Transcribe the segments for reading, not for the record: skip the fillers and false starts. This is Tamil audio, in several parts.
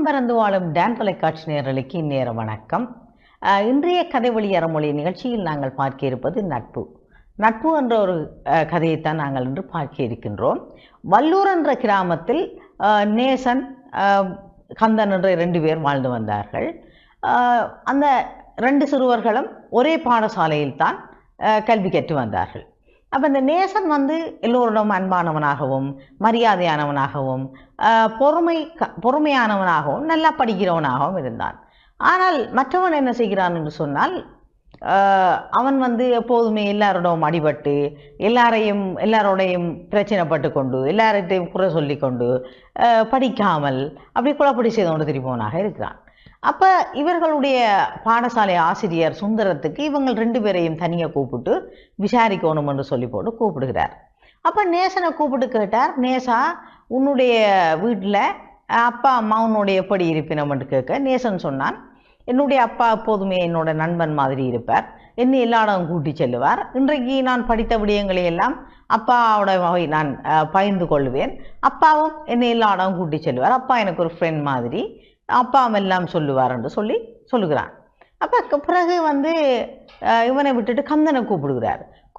பறந்து வாழும் டான் தொலைக்காட்சி நேயர்களுக்கு இந்நேர வணக்கம். இன்றைய கதைவழி அறமொழி நிகழ்ச்சியில் நாங்கள் பார்க்க இருப்பது நட்பு. நட்பு என்ற ஒரு கதையைத்தான் நாங்கள் இன்று பார்க்க இருக்கின்றோம். வல்லூர் என்ற கிராமத்தில் நேசன் கந்தன் என்ற 2 பேர் வாழ்ந்து வந்தார்கள். அந்த 2 சிறுவர்களும் ஒரே பாடசாலையில் தான் கல்வி கற்று வந்தார்கள். அப்போ இந்த நேசன் எல்லோரிடம் அன்பானவனாகவும் மரியாதையானவனாகவும் பொறுமையானவனாகவும் நல்லா படிக்கிறவனாகவும் இருந்தான். ஆனால் மற்றவன் என்ன செய்கிறான் என்று சொன்னால், அவன் எப்போதுமே எல்லாரோடையும் அடிபட்டு எல்லாரோடையும் பிரச்சனைப்பட்டு கொண்டு எல்லார்கிட்டையும் குறை சொல்லி கொண்டு படிக்காமல் அப்படி குழப்படி செய்து கொண்டு திருப்பவனாக இருக்கிறான். அப்போ இவர்களுடைய பாடசாலை ஆசிரியர் சுந்தரத்துக்கு இவங்க 2 பேரையும் தனியாக கூப்பிட்டு விசாரிக்கணும் என்று சொல்லி போட்டு கூப்பிடுகிறார். அப்போ நேசனை கூப்பிட்டு கேட்டார், நேசா உன்னுடைய வீட்டில் அப்பா அம்மா உன்னுடைய எப்படி இருப்பினம் என்று கேட்க நேசன் சொன்னான், என்னுடைய அப்பா எப்போதுமே என்னோட நண்பன் மாதிரி இருப்பார், என்னை எல்லா இடம் கூட்டி செல்லுவார். இன்றைக்கு நான் படித்த விடயங்களை எல்லாம் அப்பாவோட வகை நான் பகிர்ந்து கொள்வேன். அப்பாவும் என்னை எல்லா இடம் கூட்டி செல்லுவார். அப்பா எனக்கு ஒரு ஃப்ரெண்ட் மாதிரி, அப்பா எல்லாம் சொல்லுவார் என்று சொல்லுகிறான். அப்போ பிறகு இவனை விட்டுட்டு கந்தனை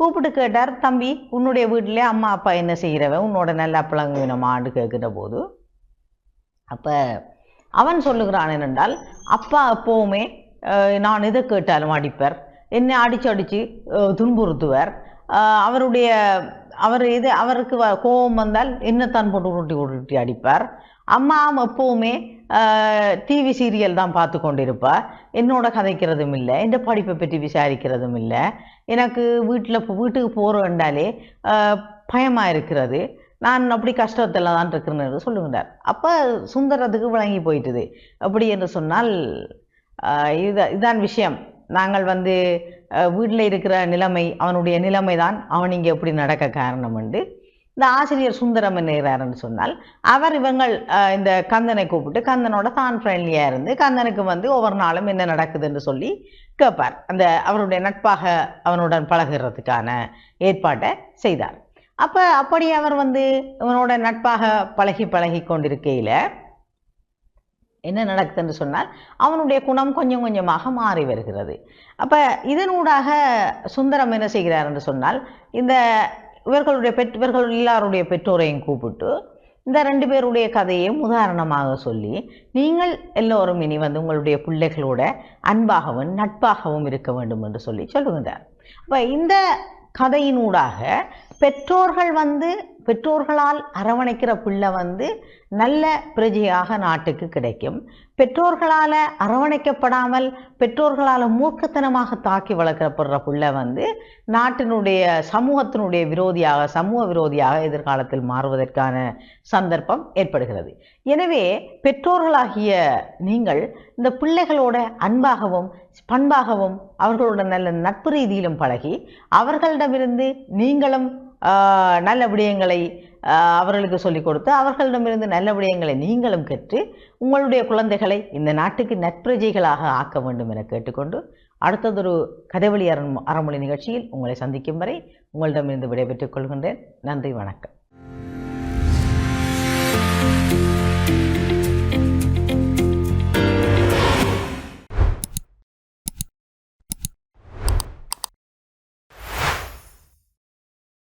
கூப்பிட்டு கேட்டார், தம்பி உன்னுடைய வீட்டிலே அம்மா அப்பா என்ன செய்கிறவன், உன்னோட நல்லா பிளங்குவினமான்னு கேட்கிற போது அப்போ அவன் சொல்லுகிறான் என்னென்றால், அப்பா எப்போவுமே நான் எதை கேட்டாலும் அடிப்பார், என்னை அடித்து துன்புறுத்துவார். அவருக்கு கோபம் வந்தால் என்னத்தான் போட்டு உருட்டி அடிப்பார். அம்மா எப்போவுமே டிவி சீரியல் தான் பார்த்து கொண்டிருப்பார், என்னோட கதைக்கிறதும் இல்லை, எந்த படிப்பை பற்றி விசாரிக்கிறதும் இல்லை. எனக்கு வீட்டுக்கு போகிறேன்டாலே பயமாக இருக்கிறது, நான் அப்படி கஷ்டத்தில் தான் இருக்கிறேன்னு சொல்லுகிறார். அப்போ சுந்தரத்துக்கு விளங்கி போயிட்டுது. அப்படி என்று சொன்னால் இதுதான் விஷயம். நாங்கள் வீட்டில் இருக்கிற நிலைமை அவனுடைய நிலைமை தான் அவன் இங்கே எப்படி நடக்க காரணம் என்று இந்த ஆசிரியர் சுந்தரம் என்னன்னு சொன்னால், அவர் இந்த கந்தனை கூப்பிட்டு கந்தனோட தான் ஃப்ரெண்ட்லியாக இருந்து கந்தனுக்கு ஒவ்வொரு நாளும் என்ன நடக்குதுன்னு சொல்லி கேட்பார். அவருடைய நட்பாக அவனுடன் பழகிறதுக்கான ஏற்பாட்டை செய்தார். அப்படி அவர் இவனோட நட்பாக பழகி கொண்டிருக்கையில் என்ன நடக்குதுன்னு சொன்னால், அவனுடைய குணம் கொஞ்சம் கொஞ்சமாக மாறி வருகிறது. அப்போ இதனூடாக சுந்தரம் என்ன செய்கிறார் என்று சொன்னால், இவர்கள் எல்லாருடைய பெற்றோரையும் கூப்பிட்டு இந்த 2 பேருடைய கதையையும் உதாரணமாக சொல்லி, நீங்கள் எல்லோரும் இனி உங்களுடைய பிள்ளைகளோட அன்பாகவும் நட்பாகவும் இருக்க வேண்டும் என்று சொல்லுகின்றார். அப்போ இந்த கதையினூடாக பெற்றோர்களால் அரவணைக்கிற பிள்ளை நல்ல பிரஜையாக நாட்டுக்கு கிடைக்கும். பெற்றோர்களால் அரவணைக்கப்படாமல் பெற்றோர்களால் மூர்க்கத்தனமாக தாக்கி வளர்க்கப்படுற பிள்ளை நாட்டினுடைய சமூக விரோதியாக எதிர்காலத்தில் மாறுவதற்கான சந்தர்ப்பம் ஏற்படுகிறது. எனவே பெற்றோர்களாகிய நீங்கள் இந்த பிள்ளைகளோட அன்பாகவும் பண்பாகவும் அவர்களோட நல்ல நட்பு ரீதியிலும் பழகி அவர்களிடமிருந்து நீங்களும் நல்ல விடயங்களை அவர்களுக்கு சொல்லிக் கொடுத்து அவர்களிடமிருந்து நல்ல விடயங்களை நீங்களும் கற்று உங்களுடைய குழந்தைகளை இந்த நாட்டுக்கு நற்பிரஜைகளாக ஆக்க வேண்டும் என கேட்டுக்கொண்டு அடுத்ததொரு கதைவழி அறமொழி நிகழ்ச்சியில் உங்களை சந்திக்கும் வரை உங்களிடமிருந்து விடைபெற்றுக் கொள்கின்றேன். நன்றி, வணக்கம்.